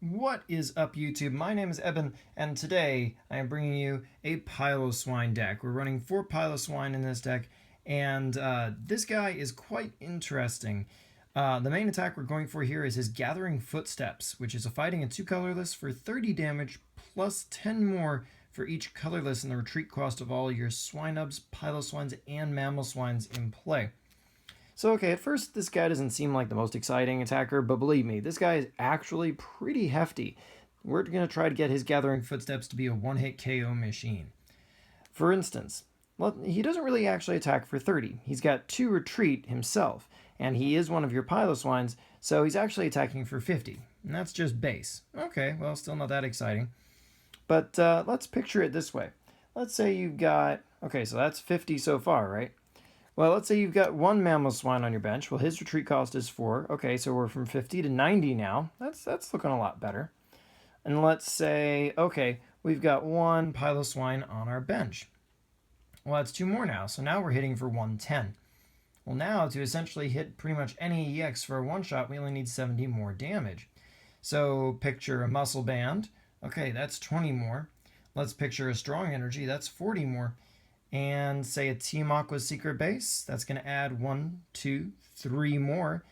What is up, YouTube? My name is Eben, and today I am bringing you a Piloswine deck. We're running 4 Piloswine in this deck, and this guy is quite interesting. The main attack we're going for here is his Gathering Footsteps, which is a fighting and 2 colorless for 30 damage, plus 10 more for each colorless in the retreat cost of all your Swinubs, Piloswines, and Mamoswines in play. So, okay, at first this guy doesn't seem like the most exciting attacker, but believe me, this guy is actually pretty hefty. We're going to try to get his Gathering Footsteps to be a one-hit KO machine. For instance, he doesn't really actually attack for 30. He's got 2 retreat himself, and he is one of your Piloswines, so he's actually attacking for 50. And that's just base. Okay, well, still not that exciting. But let's picture it this way. Let's say you've got, okay, so that's 50 so far, right? Well, let's say you've got one Mamoswine on your bench. Well, his retreat cost is 4. Okay, so we're from 50 to 90 now. That's looking a lot better. And let's say, okay, we've got one Piloswine on our bench. Well, that's 2 more now. So now we're hitting for 110. Well, now to essentially hit pretty much any EX for a one-shot, we only need 70 more damage. So picture a Muscle Band. Okay, that's 20 more. Let's picture a Strong Energy. That's 40 more. And say a Team Aqua's Secret Base, that's going to add 1, 2, 3 more,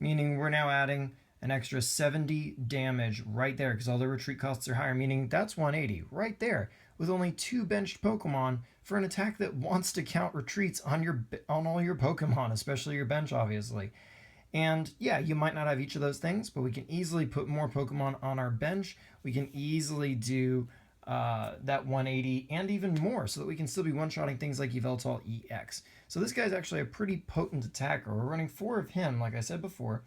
meaning we're now adding an extra 70 damage right there because all the retreat costs are higher, meaning that's 180 right there with only 2 benched Pokemon for an attack that wants to count retreats on all your Pokemon, especially your bench, obviously. And yeah, you might not have each of those things, but we can easily put more Pokemon on our bench. We can easily do that 180 and even more so that we can still be one-shotting things like Yveltal EX. So this guy's actually a pretty potent attacker. We're running 4 of him, like I said before.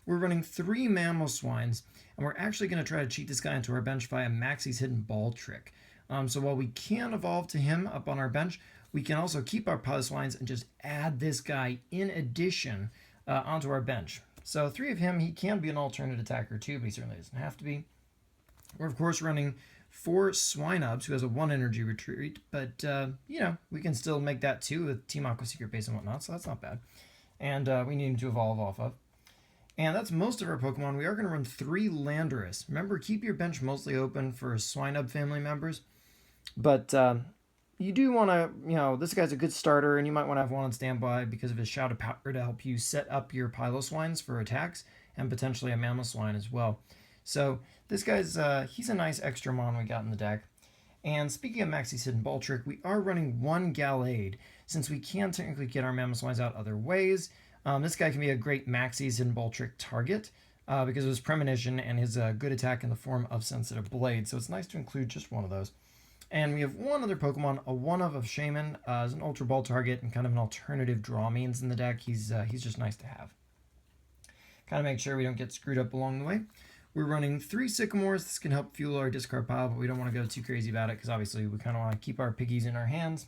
We're running 3 Mamoswines, and we're actually going to try to cheat this guy into our bench via Maxie's Hidden Ball trick. So while we can evolve to him up on our bench, we can also keep our Piloswines and just add this guy in addition onto our bench. So 3 of him, he can be an alternate attacker too, but he certainly doesn't have to be. We're of course running 4 Swinubs, who has a 1 energy retreat, but we can still make that 2 with Team Aqua Secret Base and whatnot, so that's not bad. And we need him to evolve off of. And that's most of our Pokemon. We are going to run 3 Landorus. Remember, keep your bench mostly open for Swinub family members, but you do want to, this guy's a good starter, and you might want to have one on standby because of his Shout of Power to help you set up your Piloswines for attacks, and potentially a Mamoswine as well. So this guy's, he's a nice extra mon we got in the deck. And speaking of Maxie's Hidden Ball Trick, we are running 1 Gallade, since we can technically get our Mamoswines out other ways. This guy can be a great Maxie's Hidden Ball Trick target because of his Premonition and his good attack in the form of Sensitive Blade. So it's nice to include just one of those. And we have one other Pokemon, a one-of Shaman, as an Ultra Ball target and kind of an alternative draw means in the deck. He's just nice to have. Kind of make sure we don't get screwed up along the way. We're running 3 Sycamores. This can help fuel our discard pile, but we don't want to go too crazy about it because obviously we kind of want to keep our piggies in our hands.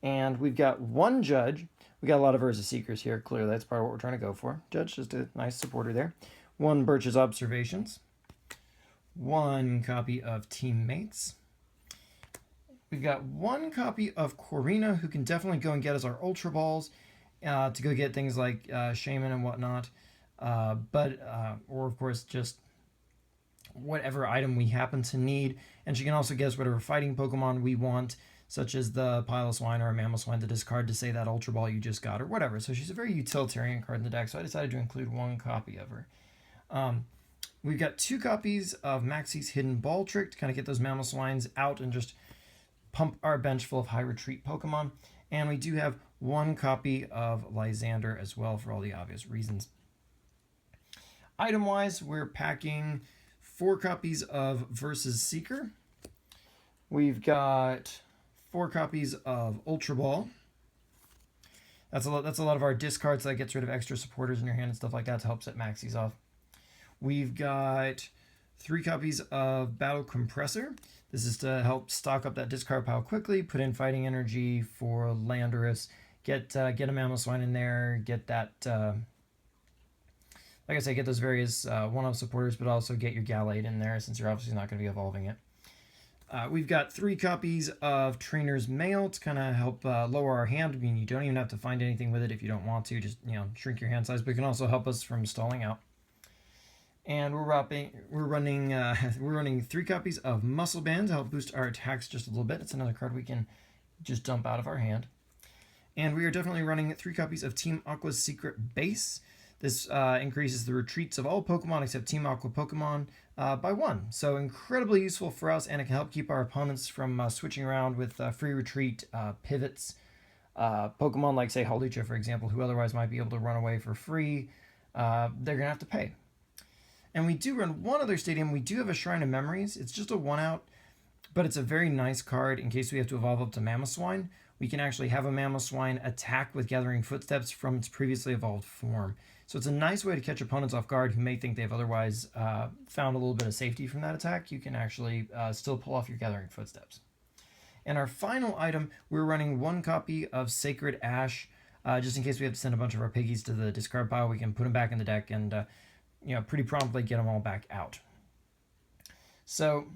And we've got 1 Judge. We got a lot of Urza Seekers here, clearly. That's part of what we're trying to go for. Judge, just a nice supporter there. 1 Birch's Observations. 1 copy of Teammates. We've got 1 copy of Corina, who can definitely go and get us our Ultra Balls to go get things like Shaman and whatnot. Or of course, just whatever item we happen to need. And she can also guess whatever fighting Pokemon we want, such as the Piloswine or a Mamoswine to discard to say that Ultra Ball you just got or whatever. So she's a very utilitarian card in the deck, so I decided to include 1 copy of her. We've got 2 copies of Maxie's Hidden Ball Trick to kind of get those Mamoswines out and just pump our bench full of high retreat Pokemon. And we do have 1 copy of Lysander as well for all the obvious reasons. Item-wise, we're packing 4 copies of Versus Seeker. We've got 4 copies of Ultra Ball. That's a lot of our discards that gets rid of extra supporters in your hand and stuff like that to help set Maxies off. We've got 3 copies of Battle Compressor. This is to help stock up that discard pile quickly, put in Fighting Energy for Landorus, get a Mamoswine in there, get that, like I say, get those various one-up supporters, but also get your Gallade in there since you're obviously not going to be evolving it. We've got 3 copies of Trainer's Mail to kind of help lower our hand. I mean, you don't even have to find anything with it if you don't want to. Just, shrink your hand size, but it can also help us from stalling out. And we're running 3 copies of Muscle Band to help boost our attacks just a little bit. It's another card we can just dump out of our hand. And we are definitely running 3 copies of Team Aqua's Secret Base. This increases the retreats of all Pokemon except Team Aqua Pokemon by 1. So incredibly useful for us, and it can help keep our opponents from switching around with free retreat pivots. Pokemon like, say, Hawlucha, for example, who otherwise might be able to run away for free, they're going to have to pay. And we do run one other stadium. We do have a Shrine of Memories. It's just a 1-out, but it's a very nice card in case we have to evolve up to Mamoswine. We can actually have a Mamoswine attack with Gathering Footsteps from its previously evolved form. So it's a nice way to catch opponents off guard who may think they've otherwise found a little bit of safety from that attack. You can actually still pull off your Gathering Footsteps. And our final item, we're running 1 copy of Sacred Ash, just in case we have to send a bunch of our piggies to the discard pile. We can put them back in the deck and pretty promptly get them all back out. So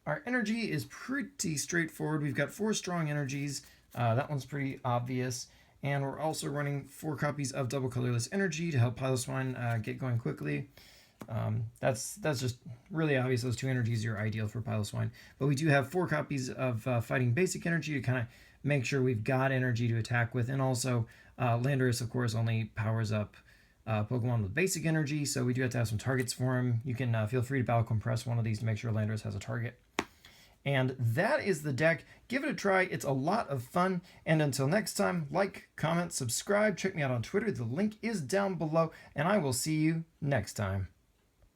our energy is pretty straightforward. We've got 4 strong energies. That one's pretty obvious. And we're also running 4 copies of Double Colorless Energy to help Piloswine get going quickly. That's just really obvious. Those 2 energies are ideal for Piloswine. But we do have 4 copies of Fighting Basic Energy to kind of make sure we've got energy to attack with. And also, Landorus, of course, only powers up Pokemon with basic energy, so we do have to have some targets for him. You can feel free to Battle Compress one of these to make sure Landorus has a target. And that is the deck. Give it a try. It's a lot of fun. And until next time, like, comment, subscribe. Check me out on Twitter. The link is down below. And I will see you next time.